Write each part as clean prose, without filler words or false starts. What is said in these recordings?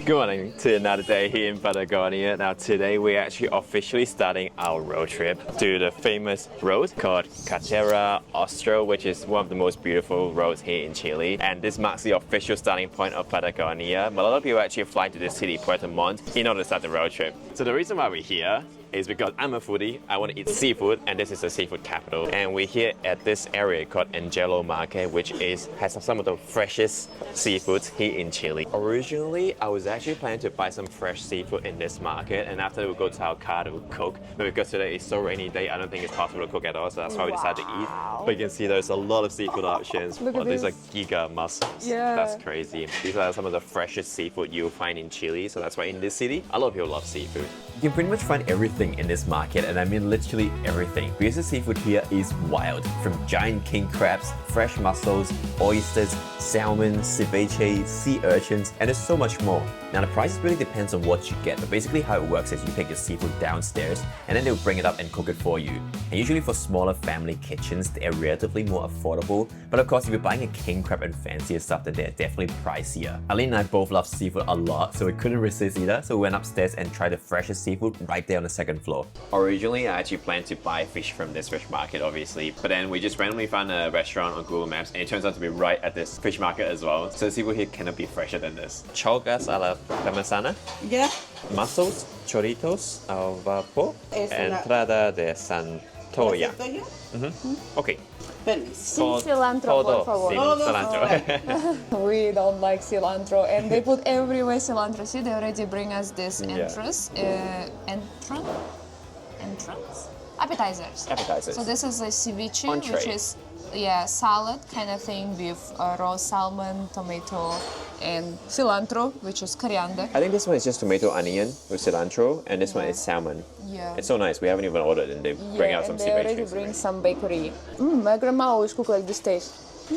Good morning to another day here in Patagonia. Now today we're actually officially starting our road trip to the famous road called Carretera Austral, which is one of the most beautiful roads here in Chile. And this marks the official starting point of Patagonia. But a lot of people actually fly to this city, Puerto, Montt, in order to start the road trip. So the reason why we're here is because I'm a foodie, I want to eat seafood, and this is the seafood capital. And we're here at this area called Angelo Market, which has some of the freshest seafoods here in Chile. Originally, I was actually planning to buy some fresh seafood in this market, and after we'll go to our car to cook. But because today is so rainy day, I don't think it's possible to cook at all, so that's why we decided to eat. But you can see there's a lot of seafood options. Look at These this. are giga mussels. Yeah. That's crazy. These are some of the freshest seafood you'll find in Chile, so that's why in this city, a lot of people love seafood. You can pretty much find everything in this market, and I mean literally everything, because the seafood here is wild. From giant king crabs, fresh mussels, oysters, salmon, ceviche, sea urchins, and there's so much more. Now the price really depends on what you get, but basically how it works is you take your seafood downstairs and then they'll bring it up and cook it for you. And usually for smaller family kitchens, they're relatively more affordable, but of course if you're buying a king crab and fancier stuff, then they're definitely pricier. Alina and I both love seafood a lot, so we couldn't resist either, so we went upstairs and tried the freshest seafood right there on the second floor. Originally, I actually planned to buy fish from this fish market, obviously, but then we just randomly found a restaurant on Google Maps, and it turns out to be right at this fish market as well. So the seafood here cannot be fresher than this. Cholgas a la parmesana, Yeah. mussels, choritos al vapor, entrada de santoya. Okay. Sin cilantro, por favor. Sin cilantro. We don't like cilantro, and they put everywhere cilantro. See, they already bring us this entrance, appetizers. Appetizers. So this is a ceviche, Entree. which is salad kind of thing with raw salmon, tomato, and cilantro, which is coriander. I think this one is just tomato onion with cilantro, and this one is salmon. Yeah. It's so nice. We haven't even ordered, and they bring out some and they already ceviche. bring some bakery. My grandma always cook like this taste.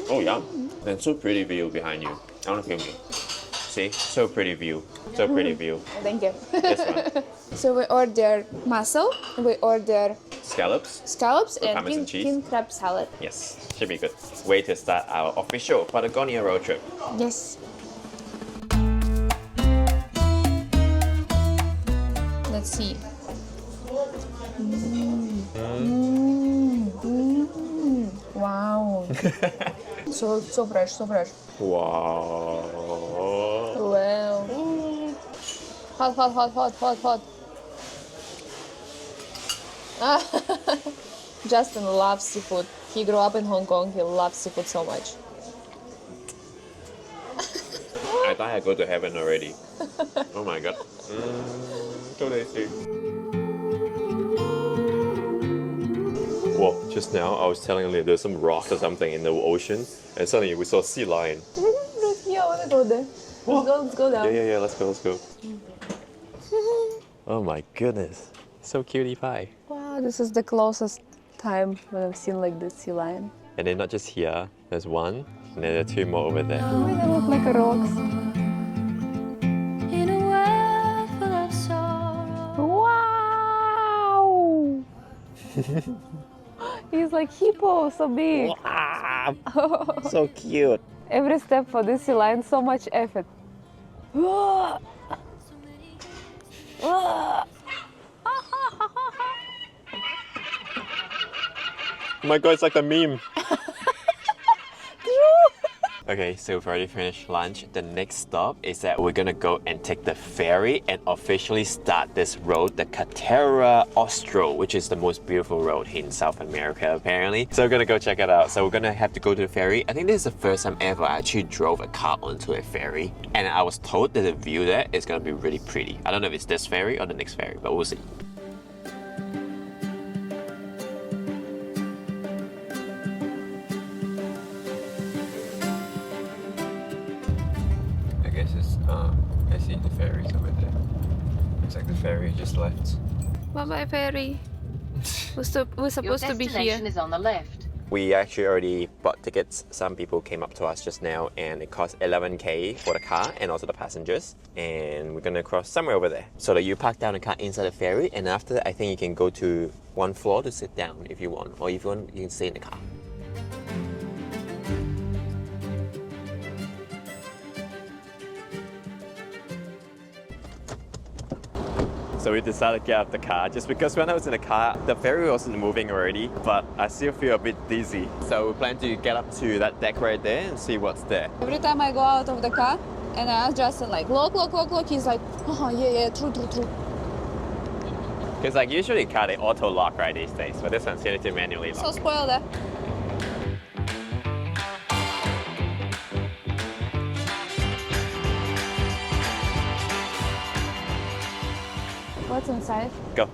Oh yeah, and so pretty view behind you. I want to film you. See, so pretty view, so pretty view. Thank you. This one, So we order mussel, we order scallops, and parmesan cheese. king crab salad. Yes, should be good. Way to start our official Patagonia road trip. Yes. Let's see. Wow. so fresh, so fresh. Wow. Wow. Hot. Justin loves seafood. He grew up in Hong Kong. He loves seafood so much. I thought I'd go to heaven already. Oh my god. So tasty. Well, just now I was telling you there's some rocks or something in the ocean, and suddenly we saw a sea lion. Yeah, I wanna go there. Let's go down. Yeah, let's go. Oh my goodness. So cutie pie. Wow, this is the closest time when I've seen like this sea lion. And then not just here, there's one, and then there are two more over there. Oh, they look like rocks. In a world full of sorrow. Wow! He's like hippo, so big. Wow, so cute. Every step for this sea lion, so much effort. Oh my god, it's like the meme. Okay, so we've already finished lunch. The next stop is that we're gonna go and take the ferry and officially start this road, the Carretera Austral, which is the most beautiful road here in South America, apparently. So we're gonna go check it out. So we're gonna have to go to the ferry. I think this is the first time ever I actually drove a car onto a ferry. And I was told that the view there is gonna be really pretty. I don't know if it's this ferry or the next ferry, but we'll see. I see the ferries over there. Looks like the ferry just left. Bye-bye, ferry. We're supposed to be here. Destination is on the left. We actually already bought tickets. Some people came up to us just now, and it cost 11K for the car and also the passengers. And we're gonna cross somewhere over there. So that you park down the car inside the ferry, and after that, I think you can go to one floor to sit down if you want, or if you want, you can stay in the car. So we decided to get out of the car just because when I was in the car, the ferry wasn't moving already, but I still feel a bit dizzy. So we plan to get up to that deck right there and see what's there. Every time I go out of the car and I ask Justin like, lock, he's like, oh yeah, true. Because like usually car they auto lock right these days, but this one's to manually lock. So spoiled, eh? What's inside? Go.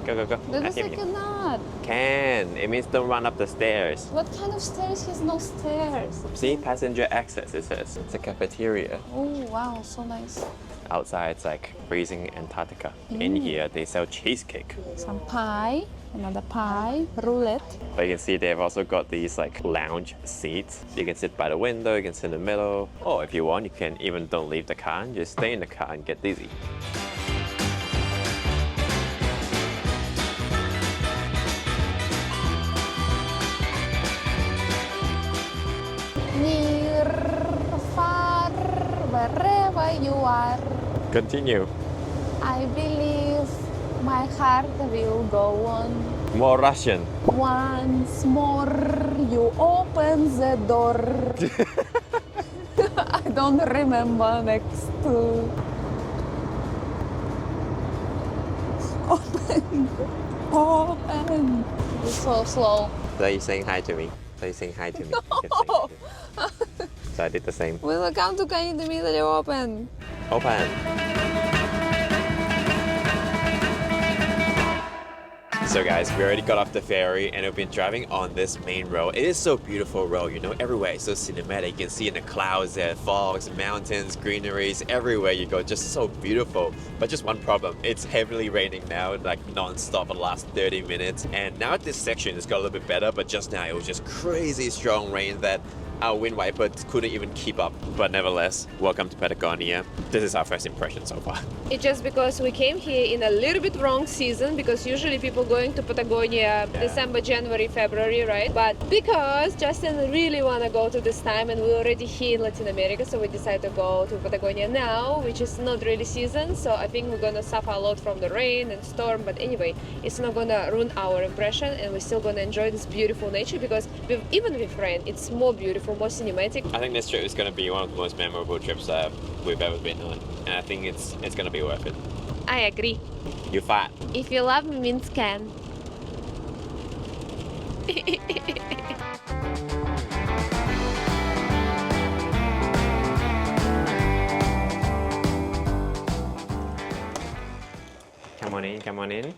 That is like a nut. Can. It means don't run up the stairs. What kind of stairs? Has no stairs. See, passenger access, it says. It's a cafeteria. Oh wow, so nice. Outside, it's like freezing Antarctica. In here, they sell cheesecake. Some pie, another pie, roulette. But you can see they've also got these like lounge seats. You can sit by the window, you can sit in the middle. Or if you want, you can even don't leave the car and just stay in the car and get dizzy. Near, far, wherever you are, Continue. I believe my heart will go on. More Russian. Once more you open the door. I don't remember next. Open. It's so slow. So you're saying hi to me. So you're saying hi to me. No. So I did the same. Welcome to Can immediately open. Open. So guys, we already got off the ferry and we've been driving on this main road. It is so beautiful road, you know, everywhere it's so cinematic. You can see in the clouds there, fogs, mountains, greeneries, everywhere you go, just so beautiful. But just one problem, it's heavily raining now, like non-stop for the last 30 minutes. And now this section has got a little bit better, but just now it was just crazy strong rain that our wind wiper couldn't even keep up. But nevertheless, welcome to Patagonia. This is our first impression so far. It's just because we came here in a little bit wrong season, because usually people going to Patagonia December, January, February, right? But because Justin really want to go to this time and we're already here in Latin America, so we decided to go to Patagonia now, which is not really season. So I think we're gonna suffer a lot from the rain and storm, but anyway, it's not gonna ruin our impression and we're still gonna enjoy this beautiful nature, because even with rain, it's more beautiful, more cinematic. I think this trip is going to be one of the most memorable trips that we've ever been on, and I think it's going to be worth it. I agree. You fat. If you love me, means can. Come on in.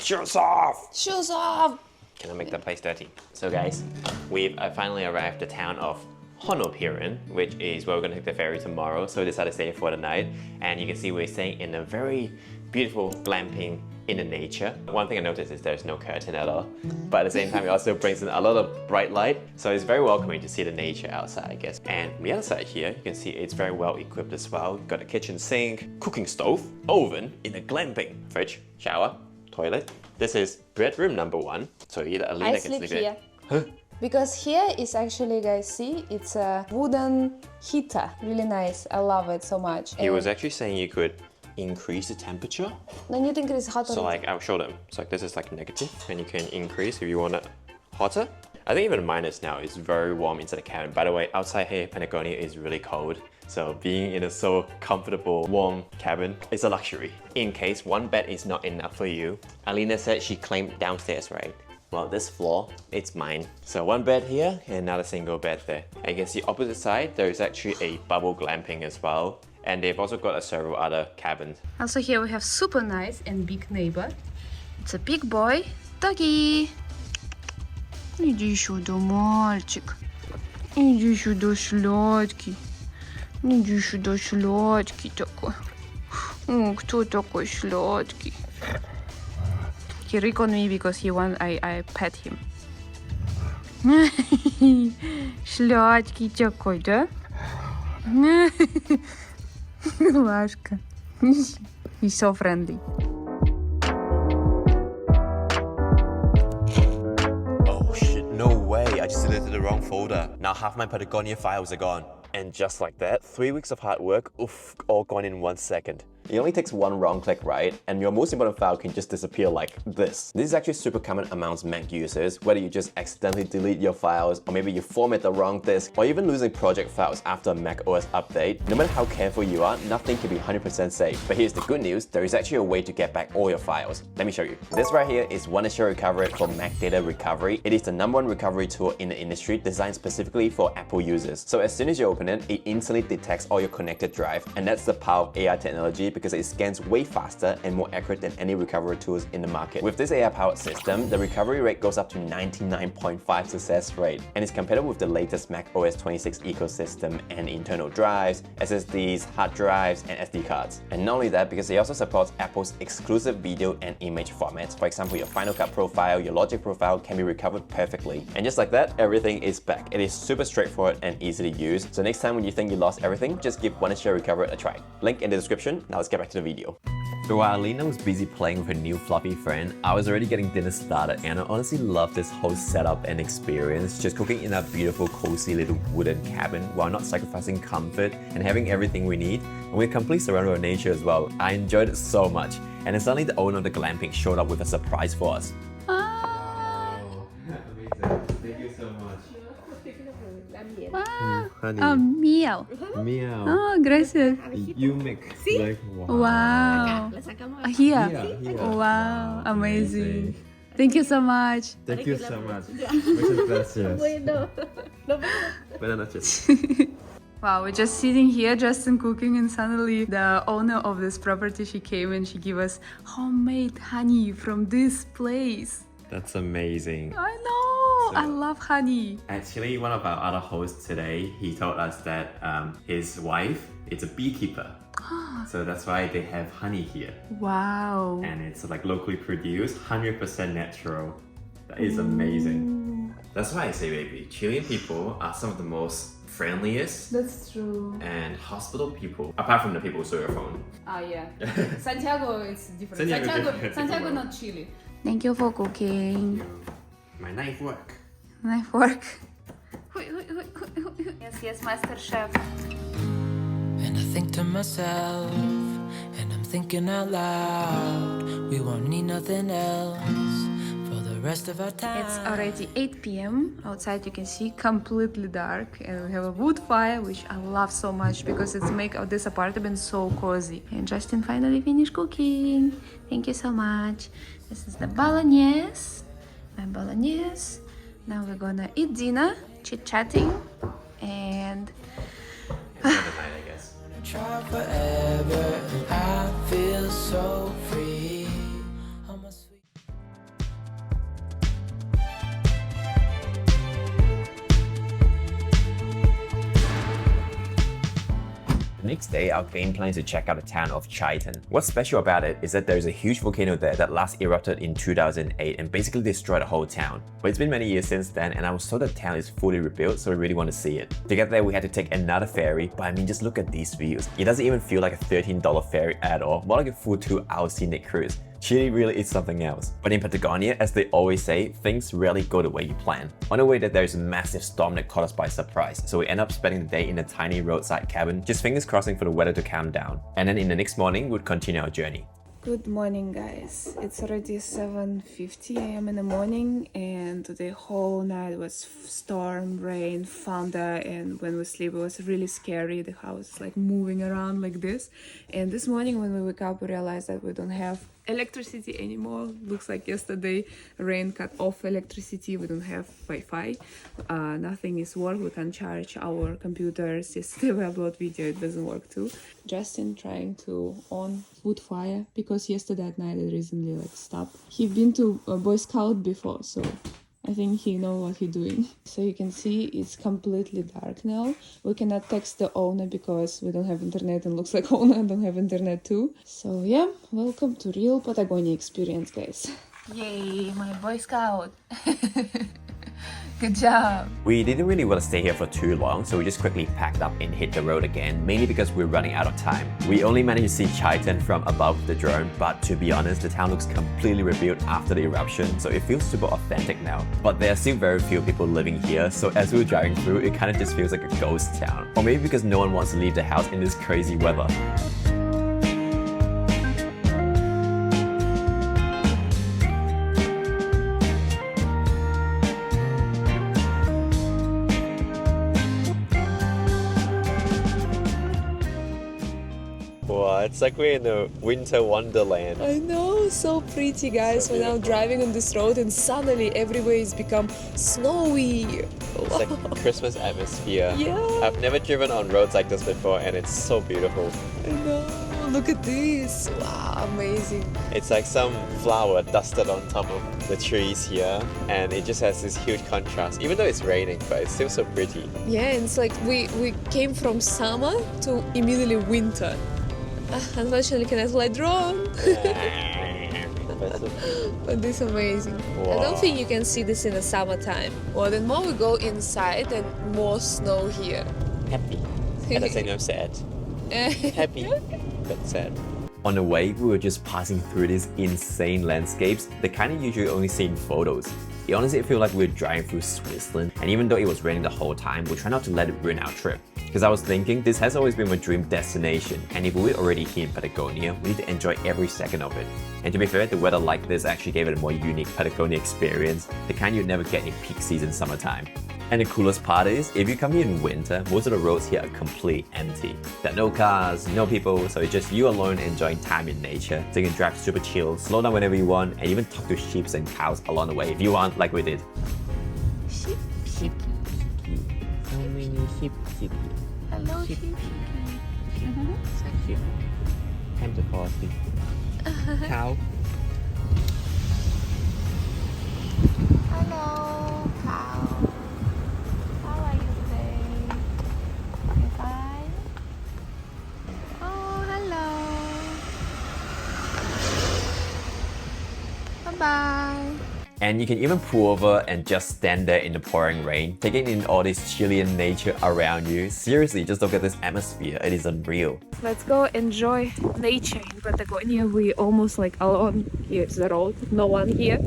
Shoes off! Shoes off! Can I make the place dirty? So guys, we've finally arrived at the town of Hornopirén, which is where we're going to take the ferry tomorrow. So we decided to stay here for the night. And you can see we're staying in a very beautiful glamping in the nature. One thing I noticed is there's no curtain at all. But at the same time, it also brings in a lot of bright light. So it's very welcoming to see the nature outside, I guess. And on the other side here, you can see it's very well equipped as well. You've got a kitchen sink, cooking stove, oven in a glamping, fridge, shower, toilet. This is bedroom number 1. So either Alina I can sleep sleep there. here. Huh? Because here is actually, guys, see, it's a wooden heater. Really nice. I love it so much. He was actually saying you could increase the temperature. No need to increase hotter. So like, I'll show them. So like this is like negative and you can increase if you want it hotter. I think even minus now is very warm inside the cabin. By the way, outside here, Patagonia is really cold. So being in a so comfortable, warm cabin is a luxury. In case one bed is not enough for you, Alina said she claimed downstairs, right? Well, this floor, it's mine. So one bed here and another single bed there. And you can see opposite side, there is actually a bubble glamping as well. And they've also got several other cabins. Also here we have super nice and big neighbor. It's a big boy, doggy. Иди сюда, мальчик. Иди сюда, сладкий. Иди сюда, сладкий такой. О, кто такой сладкий? He rick on me because he wants I pet him. Сладкий такой, да? Милашка. He's so friendly. Oh shit, no way. I just deleted the wrong folder. Now half my Patagonia files are gone. And just like that, 3 weeks of hard work, oof, all gone in 1 second. It only takes one wrong click, right? And your most important file can just disappear like this. This is actually super common amongst Mac users, whether you just accidentally delete your files, or maybe you format the wrong disk, or even losing project files after a Mac OS update. No matter how careful you are, nothing can be 100% safe. But here's the good news, there is actually a way to get back all your files. Let me show you. This right here is untouched recovery for Mac data recovery. It is the #1 recovery tool in the industry, designed specifically for Apple users. So as soon as you open it, it instantly detects all your connected drive, and that's the power of AI technology because it scans way faster and more accurate than any recovery tools in the market. With this AI-powered system, the recovery rate goes up to 99.5% success rate, and is compatible with the latest Mac OS 26 ecosystem and internal drives, SSDs, hard drives, and SD cards. And not only that, because it also supports Apple's exclusive video and image formats. For example, your Final Cut profile, your Logic profile can be recovered perfectly. And just like that, everything is back. It is super straightforward and easy to use. So next time when you think you lost everything, just give untouched recovery a try. Link in the description. Now let's get back to the video. So while Alina was busy playing with her new fluffy friend, I was already getting dinner started, and I honestly love this whole setup and experience, just cooking in that beautiful cozy little wooden cabin while not sacrificing comfort and having everything we need. And we're completely surrounded by nature as well. I enjoyed it so much. And then suddenly the owner of the glamping showed up with a surprise for us. Thank you so much. Honey. Meow. Meow. Oh, gracias. You make like Wow. Here. Wow, amazing. Thank you so much. Thank you so much. Muchas gracias. Buenas noches. Wow, we're just sitting here, just in cooking, and suddenly the owner of this property, she came and she gave us homemade honey from this place. That's amazing. I know, I love honey. Actually, one of our other hosts today, he told us that his wife is a beekeeper. So that's why they have honey here. Wow. And it's like locally produced, 100% natural. That is amazing. That's why I say, baby, Chilean people are some of the most friendliest That's true. and hospitable people, apart from the people who stole your phone. Ah, yeah. Santiago is different. Santiago, Santiago not Chile. Thank you for cooking. My knife work. Knife work. Yes, Master Chef. And I think to myself, and I'm thinking out loud, we won't need nothing else for the rest of our time. It's already 8 p.m. Outside you can see completely dark, and we have a wood fire, which I love so much because it's make this apartment so cozy. And Justin finally finished cooking. Thank you so much. This is the bolognese, my bolognese. Now we're gonna eat dinner, chit-chatting, and Another night, I guess. Try forever, and I feel so free. Oh, my sweet. The next day, our game plan is to check out the town of Chiton. What's special about it is that there is a huge volcano there that last erupted in 2008 and basically destroyed the whole town. But it's been many years since then, and I was told the town is fully rebuilt, so we really want to see it. To get there, we had to take another ferry, but I mean, just look at these views. It doesn't even feel like a $13 ferry at all, more like a full 2-hour scenic cruise. Chile really is something else. But in Patagonia, as they always say, things rarely go the way you plan. On the way there is a massive storm that caught us by surprise, so we end up spending the day in a tiny roadside cabin, just fingers crossing for the weather to calm down. And then in the next morning, we'd continue our journey. good morning, guys. It's already 7:50 a.m. in the morning, and the whole night was storm, rain, thunder, and when we sleep it was really scary. The house is like moving around like this. And this morning when we wake up, we realized that we don't have electricity anymore. Looks like yesterday rain cut off electricity. We don't have Wi-Fi. Nothing is work. We can't charge our computers. Yesterday we upload video, it doesn't work too. Justin trying to on wood fire because yesterday at night it recently like stopped. He been to a Boy Scout before, so I think he know what he doing. So you can see it's completely dark now. We cannot text the owner because we don't have internet, and looks like owner don't have internet too. So yeah, welcome to real Patagonia experience, guys. Yay, my Boy Scout. Good job. We didn't really want to stay here for too long, so we just quickly packed up and hit the road again, mainly because we're running out of time. We only managed to see Chaitan from above the drone, but to be honest, the town looks completely rebuilt after the eruption, so it feels super authentic now. But there are still very few people living here, so as we were driving through, it kind of just feels like a ghost town. Or maybe because no one wants to leave the house in this crazy weather. Wow, it's like we're in a winter wonderland. I know, so pretty, guys. So We're now beautiful. driving on this road and suddenly everywhere has become snowy. It's like Christmas atmosphere. Yeah. I've never driven on roads like this before and it's so beautiful. I know. Look at this. Wow, amazing. It's like some flower dusted on top of the trees here and it just has this huge contrast. Even though it's raining, but it's still so pretty. Yeah, and it's like we came from summer to immediately winter. Unfortunately, cannot fly drone. But this is amazing. I Wow. don't think you can see this in the summertime. Well, the more we go inside, then more snow here. Happy. At the same time sad. Happy, but sad. On the way, we were just passing through these insane landscapes, the kind of usually only see in photos. It honestly felt like we were driving through Switzerland, and even though it was raining the whole time, we tried not to let it ruin our trip. Because I was thinking, this has always been my dream destination, and if we're already here in Patagonia, we need to enjoy every second of it. And to be fair, the weather like this actually gave it a more unique Patagonia experience, the kind you'd never get in peak season summertime. And the coolest part is, if you come here in winter, most of the roads here are completely empty. There are no cars, no people, so it's just you alone enjoying time in nature. So you can drive super chill, slow down whenever you want, and even talk to sheep and cows along the way if you want, like we did. Sheep. Sheep. So many sheep. Hello, sheep. Sheep. Time to fall asleep. Cow. Hello, cow. How are you today? You fine? Oh, hello. Bye-bye. And you can even pull over and just stand there in the pouring rain, taking in all this Chilean nature around you. Seriously, just look at this atmosphere, it is unreal. Let's go enjoy nature in Patagonia. We almost like alone. Here's the road, no one here.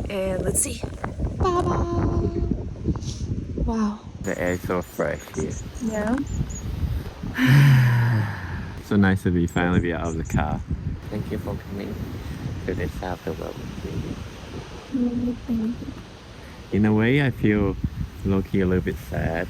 And let's see. Bye-bye. Wow. The air is so fresh here. Yeah. So nice to finally be out of the car. Thank you for coming to this side of the world. In a way, I feel low-key a little bit sad,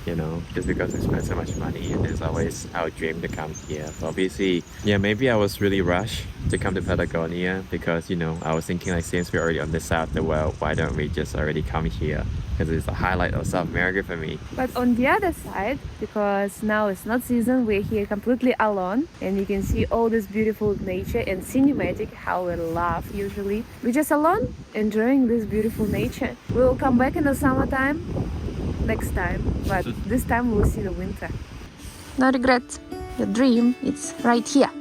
you know, just because we spent so much money and it's always our dream to come here. But obviously, yeah, maybe I was really rushed to come to Patagonia because, you know, I was thinking like since we're already on this side of the world, why don't we just already come here? Because it's the highlight of South America for me. But on the other side, because now it's not season, we're here completely alone and you can see all this beautiful nature and cinematic, how we love usually. We're just alone, enjoying this beautiful nature. We will come back in the summertime next time, but this time we'll see the winter. No regret, the dream, it's right here.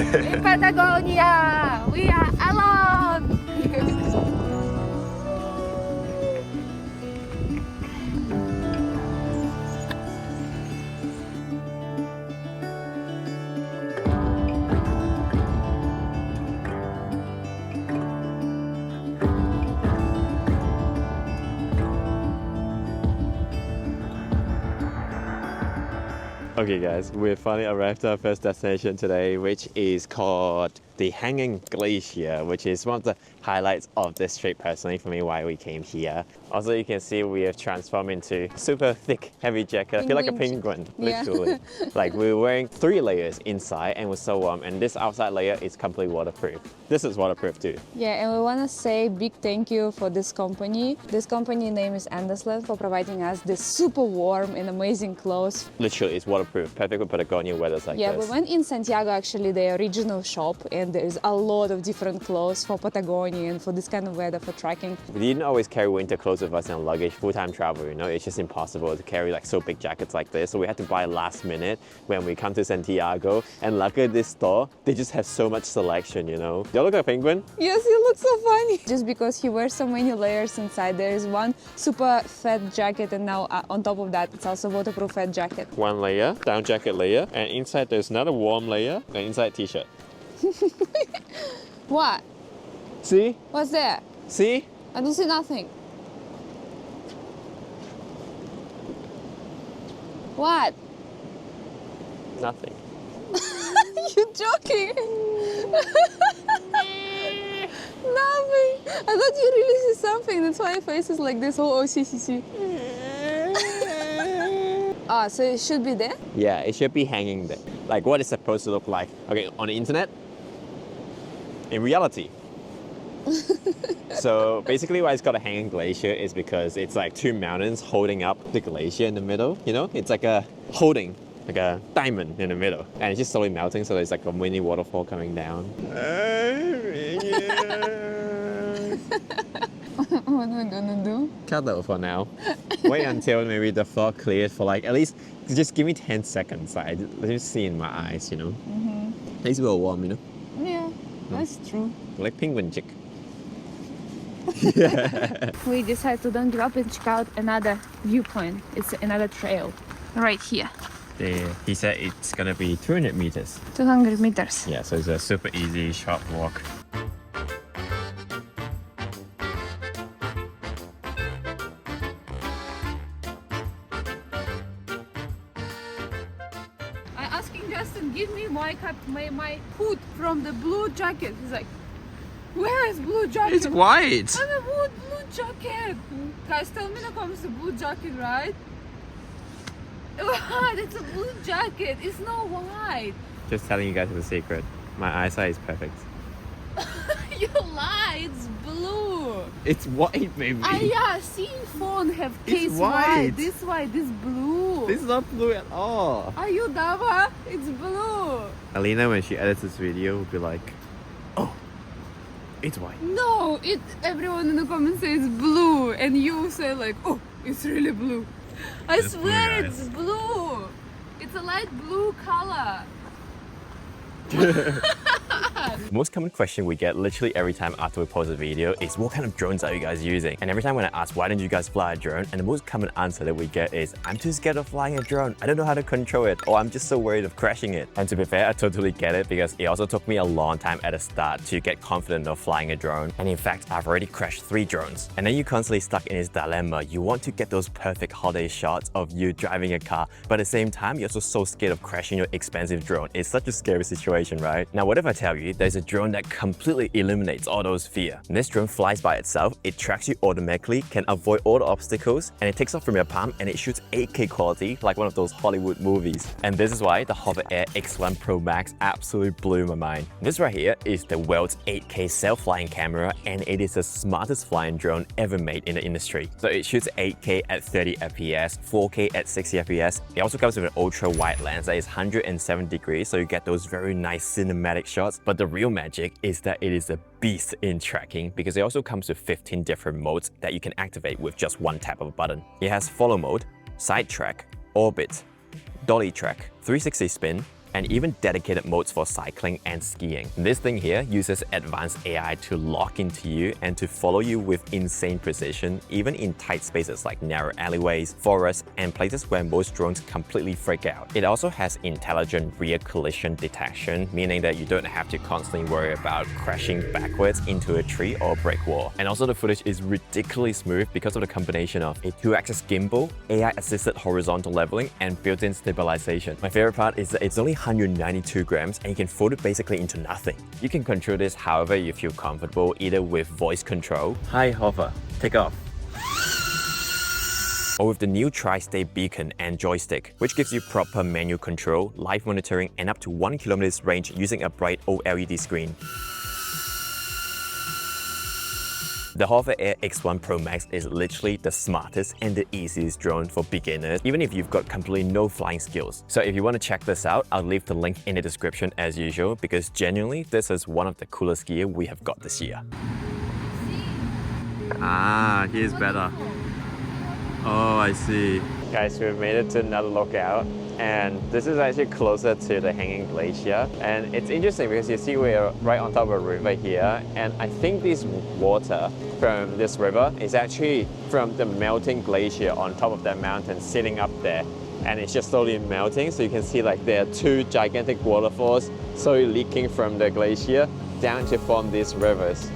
In Patagonia, we are alone. Okay guys, we finally arrived at our first destination today, which is called the Hanging Glacier, which is one of the highlights of this trip personally for me, why we came here. Also, you can see we have transformed into super thick, heavy jacket. I feel like a penguin, Yeah. literally. Like we were wearing 3 layers inside and it was so warm, and this outside layer is completely waterproof. This is waterproof too. Yeah, and we want to say big thank you for this company. This company name is Andersland for providing us this super warm and amazing clothes. Literally, it's waterproof, perfect with Patagonia weathers like Yeah, this. we went in Santiago, actually, their original shop, and and there's a lot of different clothes for Patagonia and for this kind of weather, for trekking. We didn't always carry winter clothes with us in our luggage, full-time travel, you know, it's just impossible to carry like so big jackets like this. So we had to buy last minute when we come to Santiago. And luckily this store, they just have so much selection, you know. Do you look like a penguin? Yes, he looks so funny. Just because he wears so many layers inside. There is one super fat jacket, and now on top of that, it's also waterproof fat jacket. One layer, down jacket layer, and inside there's another warm layer, and inside t-shirt. What? See? What's there? See? I don't see nothing. What? Nothing. You're joking. Nothing. I thought you really see something. That's why your face is like this. Oh, see. Ah, so it should be there? Yeah, it should be hanging there. Like what it's supposed to look like. Okay, on the internet, in reality. So basically why it's called a hanging glacier is because it's like two mountains holding up the glacier in the middle, you know? It's like a holding, like a diamond in the middle. And it's just slowly melting, so there's like a mini waterfall coming down. What am I gonna do? Cut that for now. Wait until maybe the fog clears for like, at least just give me 10 seconds. Let me see in my eyes, you know? At least we're warm, you know? Yeah, that's true. Like penguin chick. We decided to don't give up and check out another viewpoint. It's another trail right here. He said it's gonna be 200 meters. 200 meters. Yeah, so it's a super easy, short walk. I asking Justin, give me my hood from the blue jacket. He's like, where is blue jacket? It's white! I want blue jacket. Guys, tell me the comments the blue jacket, right? What? It's a blue jacket. It's not white. Just telling you guys the secret. My eyesight is perfect. You lie. It's blue. It's white, baby. Yeah, seeing phone have case white. This white. This blue. This is not blue at all. Are you Dava? It's blue. Alina, when she edits this video, will be like, oh, it's white. No, everyone in the comments says blue, and you say like, oh, it's really blue. I It's swear blue, it's blue. It's a light blue color. The most common question we get literally every time after we post a video is what kind of drones are you guys using? And every time when I ask why don't you guys fly a drone, and the most common answer that we get is I'm too scared of flying a drone. I don't know how to control it, or I'm just so worried of crashing it. And to be fair, I totally get it because it also took me a long time at the start to get confident of flying a drone. And in fact, I've already crashed 3 drones. And then you're constantly stuck in this dilemma. You want to get those perfect holiday shots of you driving a car, but at the same time, you're also so scared of crashing your expensive drone. It's such a scary situation, right? Now, what if I tell you there's a drone that completely eliminates all those fear? And this drone flies by itself, it tracks you automatically, can avoid all the obstacles, and it takes off from your palm and it shoots 8K quality like one of those Hollywood movies. And this is why the Hover Air X1 Pro Max absolutely blew my mind. This right here is the world's 8K self-flying camera, and it is the smartest flying drone ever made in the industry. So it shoots 8K at 30 FPS, 4K at 60 FPS. It also comes with an ultra-wide lens that is 107 degrees, so you get those very nice cinematic shots. But the real magic is that it is a beast in tracking because it also comes with 15 different modes that you can activate with just one tap of a button. It has follow mode, side track, orbit, dolly track, 360 spin, and even dedicated modes for cycling and skiing. This thing here uses advanced AI to lock into you and to follow you with insane precision, even in tight spaces like narrow alleyways, forests, and places where most drones completely freak out. It also has intelligent rear collision detection, meaning that you don't have to constantly worry about crashing backwards into a tree or a brick wall. And also the footage is ridiculously smooth because of the combination of a 2-axis gimbal, AI-assisted horizontal leveling, and built-in stabilization. My favorite part is that it's only 192 grams and you can fold it basically into nothing. You can control this however you feel comfortable, either with voice control, hi hover, take off, or with the new tri-state beacon and joystick, which gives you proper menu control, live monitoring, and up to 1 kilometer's range using a bright OLED screen. The Hover Air X1 Pro Max is literally the smartest and the easiest drone for beginners, even if you've got completely no flying skills. So if you want to check this out, I'll leave the link in the description as usual, because genuinely this is one of the coolest gear we have got this year. Ah, here's better. Oh, I see. Guys, we've made it to another lookout, and this is actually closer to the hanging glacier. And it's interesting because you see we're right on top of a river here, and I think this water from this river is actually from the melting glacier on top of that mountain sitting up there. And it's just slowly melting, so you can see like there are two gigantic waterfalls slowly leaking from the glacier down to form these rivers.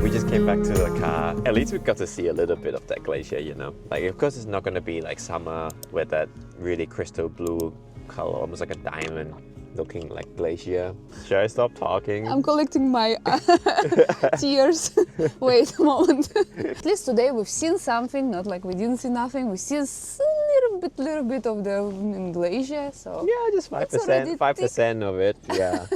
We just came back to the car. At least we got to see a little bit of that glacier, you know. Like, of course, it's not going to be like summer with that really crystal blue color, almost like a diamond looking like glacier. Should I stop talking? I'm collecting my tears. Wait a moment. At least today we've seen something, not like we didn't see nothing. We see a little bit of the glacier, so yeah, just 5% of it. Yeah.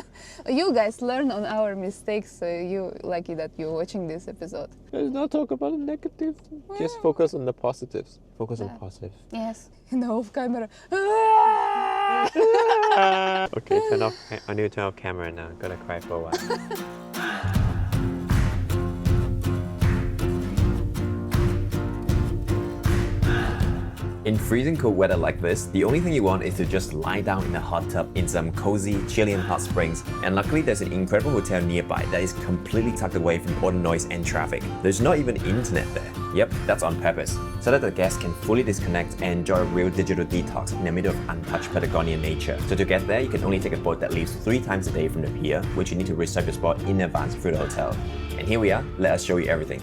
You guys learn on our mistakes, so you lucky that you're watching this episode. Let's not talk about the negative. Just focus on the positives. Focus on positive. Yes, in the off camera. Okay, turn off. I need to turn off camera now. I'm gonna cry for a while. In freezing cold weather like this, the only thing you want is to just lie down in a hot tub in some cozy Chilean hot springs. And luckily there's an incredible hotel nearby that is completely tucked away from all the noise and traffic. There's not even internet there. Yep, that's on purpose, so that the guests can fully disconnect and enjoy a real digital detox in the middle of untouched Patagonia nature. So to get there, you can only take a boat that leaves 3 times a day from the pier, which you need to reserve your spot in advance through the hotel. And here we are, let us show you everything.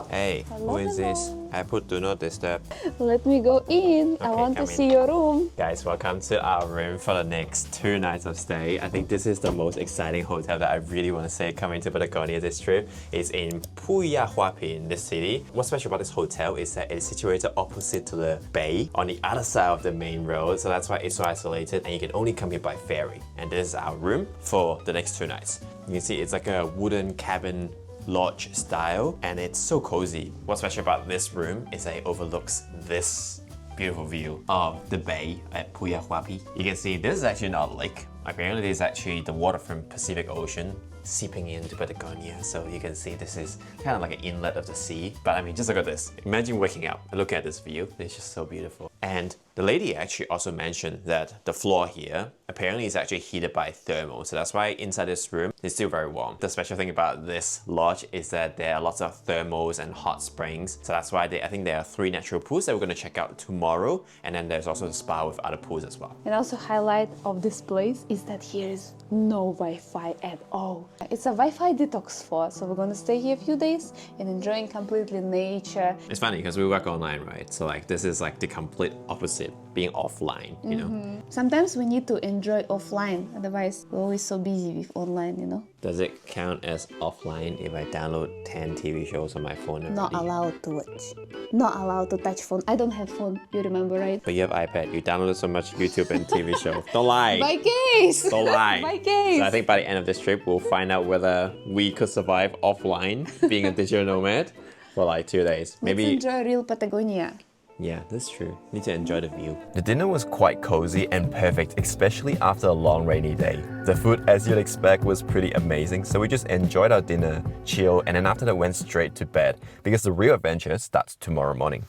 Hey, who is this? I put do not disturb. Let me go in. I want to see your room. Guys, welcome to our room for the next 2 nights of stay. I think this is the most exciting hotel that I really want to say coming to Patagonia this trip. It's in Puyuhuapi in this city. What's special about this hotel is that it's situated opposite to the bay on the other side of the main road. So that's why it's so isolated, and you can only come here by ferry. And this is our room for the next 2 nights. You can see it's like a wooden cabin lodge style, and it's so cozy. What's special about this room is that it overlooks this beautiful view of the bay at Puyuhuapi. You can see this is actually not a lake. Apparently this is actually the water from Pacific Ocean seeping into Patagonia. So you can see this is kind of like an inlet of the sea. But I mean, just look at this. Imagine waking up and look at this view. It's just so beautiful. And the lady actually also mentioned that the floor here apparently is actually heated by thermal. So that's why inside this room, it's still very warm. The special thing about this lodge is that there are lots of thermals and hot springs. So that's why I think there are 3 natural pools that we're going to check out tomorrow. And then there's also the spa with other pools as well. And also highlight of this place is that here is no Wi-Fi at all. It's a Wi-Fi detox spot, so we're gonna stay here a few days and enjoying completely nature. It's funny because we work online, right? So like this is like the complete opposite, being offline, you know? Sometimes we need to enjoy offline, otherwise we're always so busy with online, you know? Does it count as offline if I download 10 TV shows on my phone already? Not allowed to watch. Not allowed to touch phone. I don't have phone, you remember, right? But you have iPad. You downloaded so much YouTube and TV shows. Don't lie. My case! Don't lie. My case! So I think by the end of this trip, we'll find out whether we could survive offline, being a digital nomad, for like 2 days. Maybe. Let's enjoy real Patagonia. Yeah, that's true. Need to enjoy the view. The dinner was quite cozy and perfect, especially after a long rainy day. The food, as you'd expect, was pretty amazing, so we just enjoyed our dinner, chilled, and then after that went straight to bed, because the real adventure starts tomorrow morning.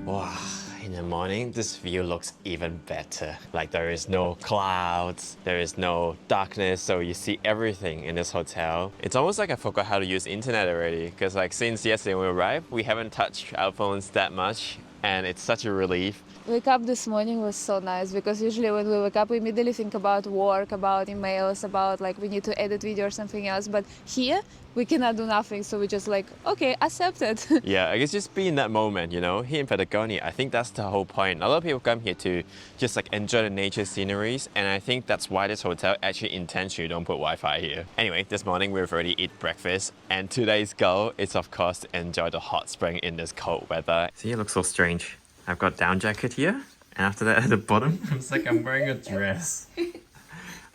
Wow. In the morning, this view looks even better. Like there is no clouds, there is no darkness, so you see everything in this hotel. It's almost like I forgot how to use internet already, because like since yesterday when we arrived, we haven't touched our phones that much. and it's such a relief. Wake up this morning was so nice because usually when we wake up we immediately think about work, about emails, about like we need to edit video or something else, but here we cannot do nothing, so we just like, okay, accept it. Yeah, I guess just be in that moment, you know. Here in Patagonia, I think that's the whole point. A lot of people come here to just like enjoy the nature sceneries, and I think that's why this hotel actually intentionally don't put Wi-Fi here. Anyway, this morning we've already eaten breakfast, and today's goal is of course to enjoy the hot spring in this cold weather. See, it looks so strange. I've got down jacket here, and after that at the bottom, it's like I'm wearing a dress.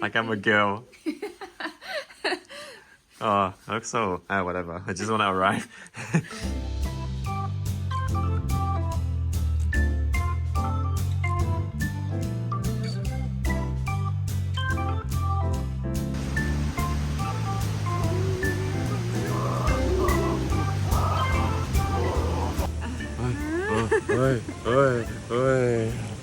Like I'm a girl. Oh, I look so... whatever. I just want to arrive.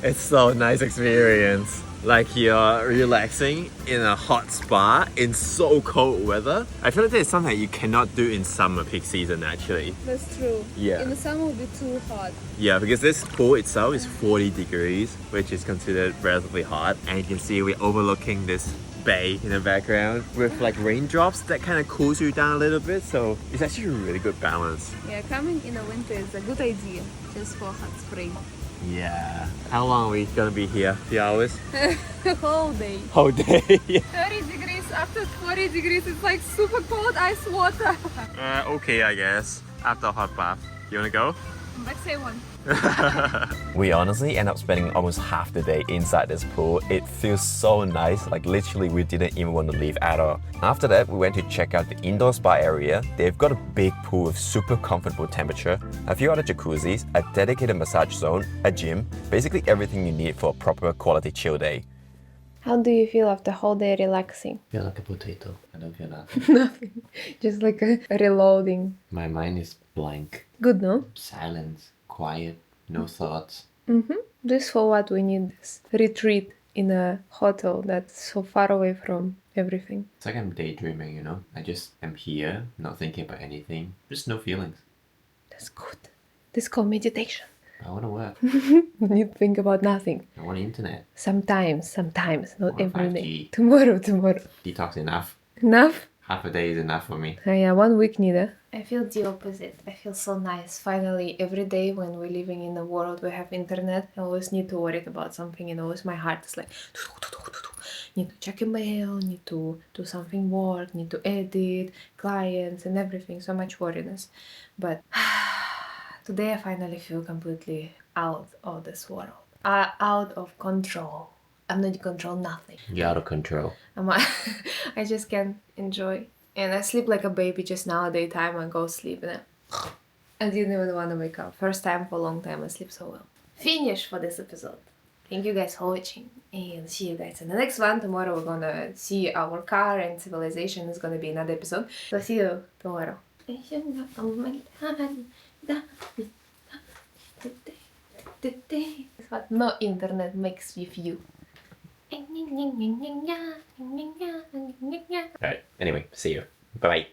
It's so nice experience. Like you're relaxing in a hot spa in so cold weather. I feel like there's something you cannot do in summer peak season actually. That's true. Yeah. In the summer it will be too hot. Yeah, because this pool itself is 40 degrees, which is considered relatively hot. And you can see we're overlooking this bay in the background with like raindrops that kind of cools you down a little bit. So it's actually a really good balance. Yeah, coming in the winter is a good idea, just for hot spring. Yeah. How long are we gonna be here? A few hours? Whole day. Whole day. 30 degrees, after 40 degrees it's like super cold ice water. Okay, I guess. After a hot bath. You wanna go? Let's say one. We honestly end up spending almost half the day inside this pool. It feels so nice, like literally we didn't even want to leave at all. After that, we went to check out the indoor spa area. They've got a big pool with super comfortable temperature, a few other jacuzzis, a dedicated massage zone, a gym, basically everything you need for a proper quality chill day. How do you feel after whole day relaxing? I feel like a potato. I don't feel nothing. Nothing. Just like a reloading. My mind is blank. Good, no? Silence, quiet, no thoughts. This for what we need this retreat in a hotel that's so far away from everything. It's like I'm daydreaming, you know? I just am here, not thinking about anything. Just no feelings. That's good. This is called meditation. I want to work. You think about nothing. I want internet. Sometimes, not Or every 5G. day. Tomorrow. Detox enough. Enough? Half a day is enough for me. Yeah, 1 week neither. I feel the opposite. I feel so nice. Finally, every day when we're living in a world we have internet, I always need to worry about something, and always my heart is like, need to check email, need to do something work, need to edit, clients and everything. So much worriness. But today I finally feel completely out of this world. Out of control. I'm not in control, nothing. You're out of control. I just can't enjoy. And I sleep like a baby just now, daytime, I go sleep and I didn't even want to wake up. First time for a long time I sleep so well. Finish for this episode. Thank you guys for watching and see you guys in the next one. Tomorrow we're gonna see our car and civilization is gonna be another episode. So see you tomorrow. What no internet makes with you. Alright, anyway, see you. Bye-bye.